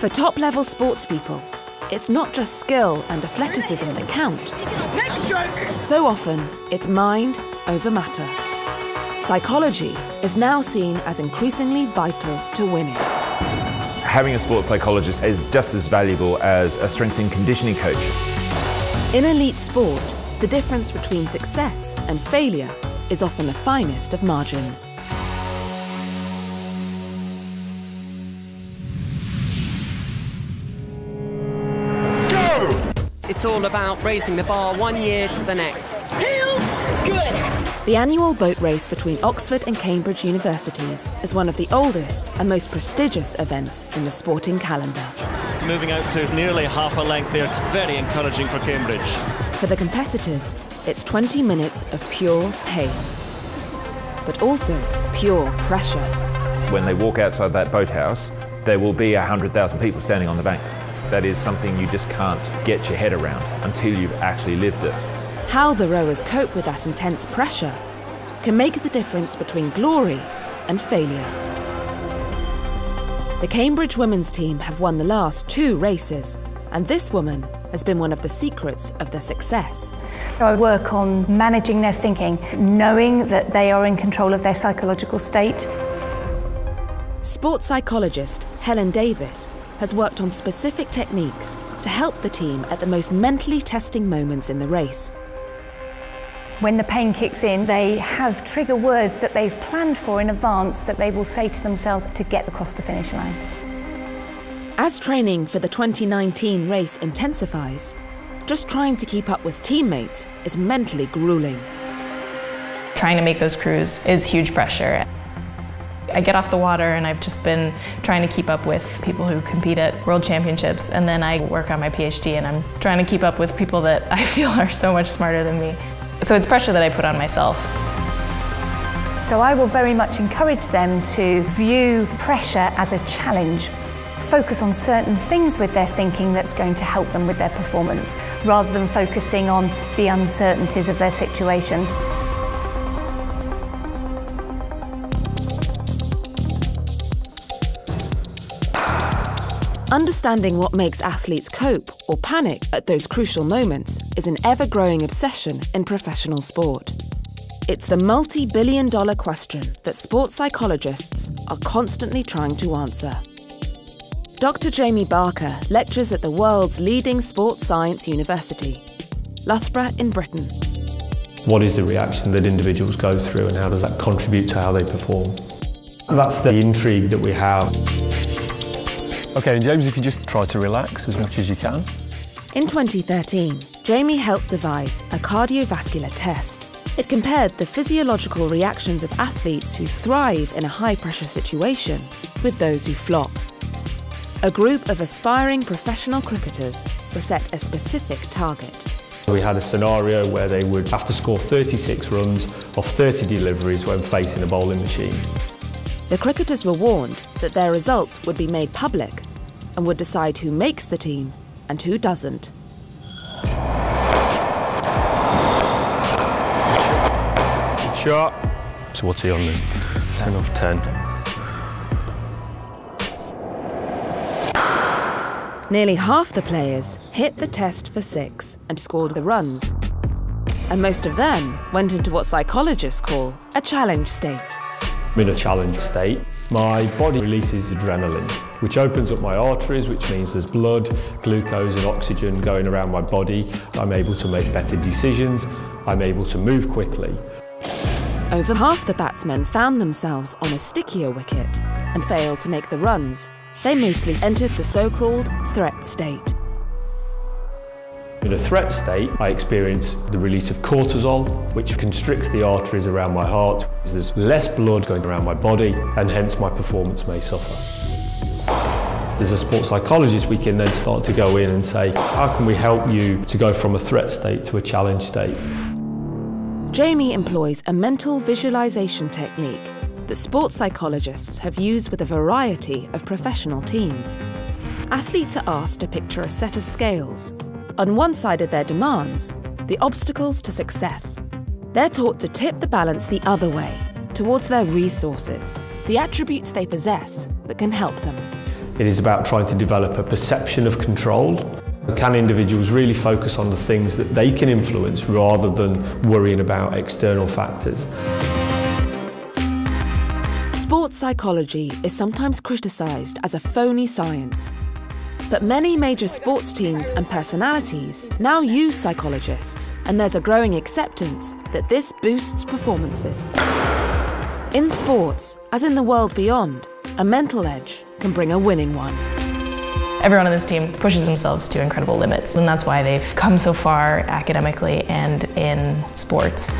For top-level sports people, it's not just skill and athleticism that count. Next stroke! So often, it's mind over matter. Psychology is now seen as increasingly vital to winning. Having a sports psychologist is just as valuable as a strength and conditioning coach. In elite sport, the difference between success and failure is often the finest of margins. It's all about raising the bar 1 year to the next. Heels! Good! The annual boat race between Oxford and Cambridge universities is one of the oldest and most prestigious events in the sporting calendar. Moving out to nearly half a length there, it's very encouraging for Cambridge. For the competitors, it's 20 minutes of pure pain, but also pure pressure. When they walk outside that boathouse, there will be 100,000 people standing on the bank. That is something you just can't get your head around until you've actually lived it. How the rowers cope with that intense pressure can make the difference between glory and failure. The Cambridge women's team have won the last 2 races, and this woman has been one of the secrets of their success. I work on managing their thinking, knowing that they are in control of their psychological state. Sports psychologist Helen Davis has worked on specific techniques to help the team at the most mentally testing moments in the race. When the pain kicks in, they have trigger words that they've planned for in advance that they will say to themselves to get across the finish line. As training for the 2019 race intensifies, just trying to keep up with teammates is mentally grueling. Trying to make those crews is huge pressure. I get off the water and I've just been trying to keep up with people who compete at World Championships, and then I work on my PhD and I'm trying to keep up with people that I feel are so much smarter than me. So it's pressure that I put on myself. So I will very much encourage them to view pressure as a challenge. Focus on certain things with their thinking that's going to help them with their performance, rather than focusing on the uncertainties of their situation. Understanding what makes athletes cope or panic at those crucial moments is an ever-growing obsession in professional sport. It's the multi-billion-dollar question that sports psychologists are constantly trying to answer. Dr. Jamie Barker lectures at the world's leading sports science university, Loughborough in Britain. What is the reaction that individuals go through and how does that contribute to how they perform? That's the intrigue that we have. Okay, James, if you just try to relax as much as you can. In 2013, Jamie helped devise a cardiovascular test. It compared the physiological reactions of athletes who thrive in a high-pressure situation with those who flop. A group of aspiring professional cricketers were set a specific target. We had a scenario where they would have to score 36 runs off 30 deliveries when facing a bowling machine. The cricketers were warned that their results would be made public and would decide who makes the team and who doesn't. Shot. So what's he on then? 10 off 10. Nearly half the players hit the test for 6 and scored the runs. And most of them went into what psychologists call a challenge state. In a challenge state, my body releases adrenaline, which opens up my arteries, which means there's blood, glucose and oxygen going around my body. I'm able to make better decisions. I'm able to move quickly. Over half the batsmen found themselves on a stickier wicket and failed to make the runs. They mostly entered the so-called threat state. In a threat state, I experience the release of cortisol, which constricts the arteries around my heart. There's less blood going around my body, and hence my performance may suffer. As a sports psychologist, we can then start to go in and say, how can we help you to go from a threat state to a challenge state? Jamie employs a mental visualization technique that sports psychologists have used with a variety of professional teams. Athletes are asked to picture a set of scales. On one side of their demands, the obstacles to success. They're taught to tip the balance the other way, towards their resources, the attributes they possess that can help them. It is about trying to develop a perception of control. Can individuals really focus on the things that they can influence rather than worrying about external factors? Sports psychology is sometimes criticised as a phony science. But many major sports teams and personalities now use psychologists, and there's a growing acceptance that this boosts performances. In sports, as in the world beyond, a mental edge can bring a winning one. Everyone on this team pushes themselves to incredible limits, and that's why they've come so far academically and in sports.